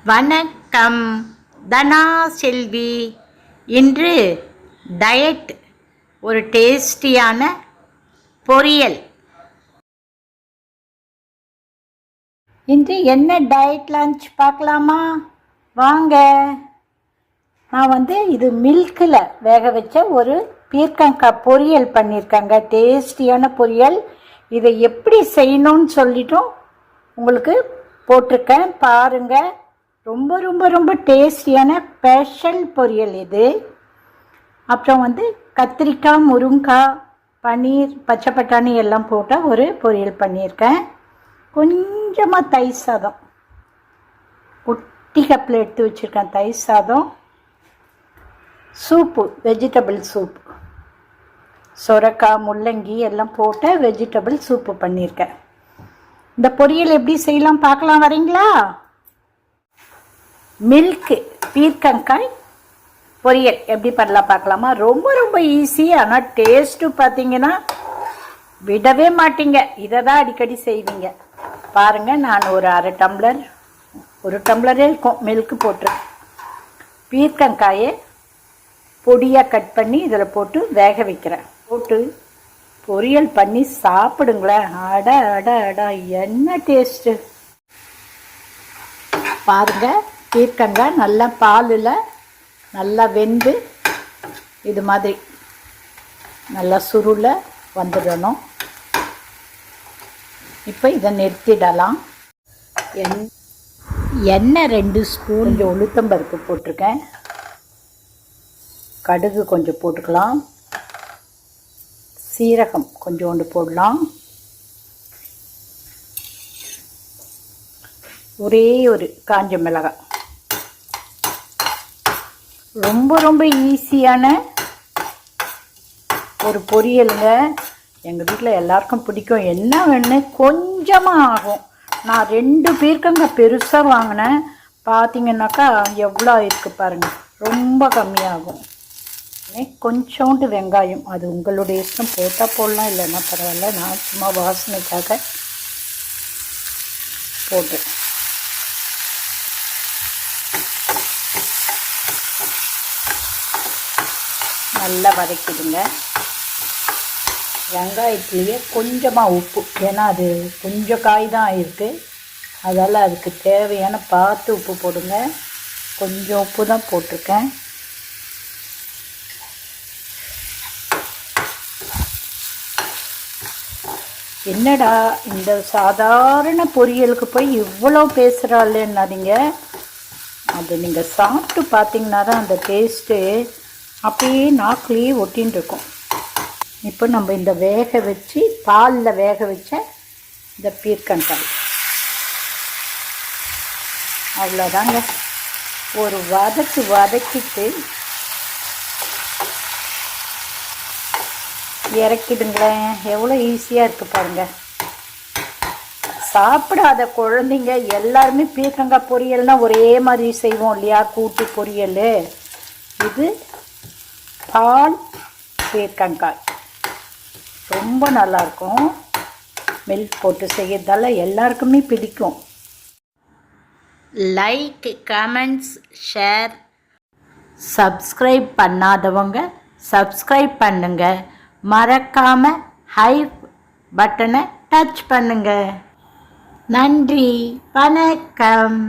வணக்கம் தனா செல்வி. இன்று டயட் ஒரு டேஸ்டியான பொரியல். இன்று என்ன டயட் லஞ்ச் பார்க்கலாமா? வாங்க. நான் இது மில்கில் வேக வச்ச ஒரு பீர்க்கங்காய் பொரியல் பண்ணியிருக்காங்க. டேஸ்டியான பொரியல். இதை எப்படி செய்யணும்னு சொல்லிட்டும் உங்களுக்கு போட்டிருக்கேன், பாருங்கள். ரொம்ப ரொம்ப ரொம்ப டேஸ்டியான ஸ்பெஷல் பொரியல் இது. அப்புறம் கத்திரிக்காய், முருங்காய், பன்னீர், பச்சை பட்டாணி எல்லாம் போட்ட ஒரு பொரியல் பண்ணியிருக்கேன். கொஞ்சமாக தயிர் சாதம், குட்டி கப்பில் எடுத்து வச்சுருக்கேன் தயிர் சாதம். சூப்பு, வெஜிடபிள் சூப், சொரக்காய், முள்ளங்கி எல்லாம் போட்ட வெஜிடபிள் சூப்பு பண்ணியிருக்கேன். இந்த பொரியல் எப்படி செய்யலாம் பார்க்கலாம், வரீங்களா? மில்க்கு பீர்க்கங்காய் பொரியல் எப்படி பண்ணலாம் பார்க்கலாமா? ரொம்ப ரொம்ப ஈஸி. ஆனால் டேஸ்ட்டு பார்த்தீங்கன்னா விடவே மாட்டீங்க. இதை தான் அடிக்கடி செய்வீங்க. பாருங்கள், நான் ஒரு ஒரு டம்ளரே இருக்கும் மில்க்கு போட்டிருக்கேன். பீர்க்கங்காயை பொடியாக கட் பண்ணி இதில் போட்டு வேக வைக்கிறேன். போட்டு பொரியல் பண்ணி சாப்பிடுங்களேன். அட அட அட என்ன டேஸ்ட்டு பாருங்கள். பீர்க்கங்காய் நல்லா பாலில் நல்லா வெந்து இது மாதிரி நல்லா சுருள வந்துடணும். இப்போ இதை நிறுத்திடலாம். எண்ணெய் 2 ஸ்பூன், கொஞ்சம் உளுத்தம்பருப்பு போட்டிருக்கேன். கடுகு கொஞ்சம் போட்டுக்கலாம். சீரகம் கொஞ்சோண்டு போடலாம். ஒரே ஒரு காஞ்ச மிளகாய். ரொம்ப ரொம்ப ஈஸியான ஒரு பொரியலுங்க. எங்கள் வீட்டில் எல்லாருக்கும் பிடிக்கும். என்ன வேணும், கொஞ்சமாக ஆகும். நான் 2 பீர்க்கங்காய் பெருசாக வாங்கினேன். பார்த்தீங்கன்னாக்கா எவ்வளோ இருக்குது பாருங்கள். ரொம்ப கம்மியாகும். கொஞ்சோண்டு வெங்காயம், அது உங்களுடைய இஷ்டம், போட்டால் போடலாம், இல்லைன்னா பரவாயில்ல. நான் சும்மா வாசனைக்காக போட்டு நல்லா வதக்கிடுங்க. வெங்காயத்துலேயே கொஞ்சமாக உப்பு, ஏன்னா அது கொஞ்சம் காய் தான் ஆகிருக்கு. அதால் அதுக்கு தேவையான பார்த்து உப்பு போடுங்க. கொஞ்சம் உப்பு தான் போட்டிருக்கேன். என்னடா இந்த சாதாரண பொரியலுக்கு போய் இவ்வளோ பேசுகிறாள்னாதீங்க. அது நீங்கள் சாப்பிட்டு பார்த்தீங்கன்னா தான் அந்த டேஸ்ட்டு அப்படியே நாக்குலேயே ஒட்டின்னு இருக்கும். இப்போ நம்ம இந்த வேக வச்சு பாலில் வேக வச்ச இந்த பீர்க்கங்காய் அவ்வளோதாங்க. ஒரு வதக்கிட்டு இறக்கிடுங்களேன். எவ்வளோ ஈஸியாக இருக்குது பாருங்கள். சாப்பிடாத குழந்தைங்க எல்லாருமே பீர்க்கங்காய் பொரியல்னால் ஒரே மாதிரி செய்வோம் இல்லையா, கூட்டு பொரியல். இது பால் பீர்க்கங்காய் ரொம்ப நல்லாயிருக்கும். மில்க் போட்டு செய்யறதால எல்லாருக்குமே பிடிக்கும். Like, comments, share. சப்ஸ்கிரைப் பண்ணாதவங்க சப்ஸ்கிரைப் பண்ணுங்க. மறக்காமல் ஹைப் பட்டனை டச் பண்ணுங்க. நன்றி, வணக்கம்.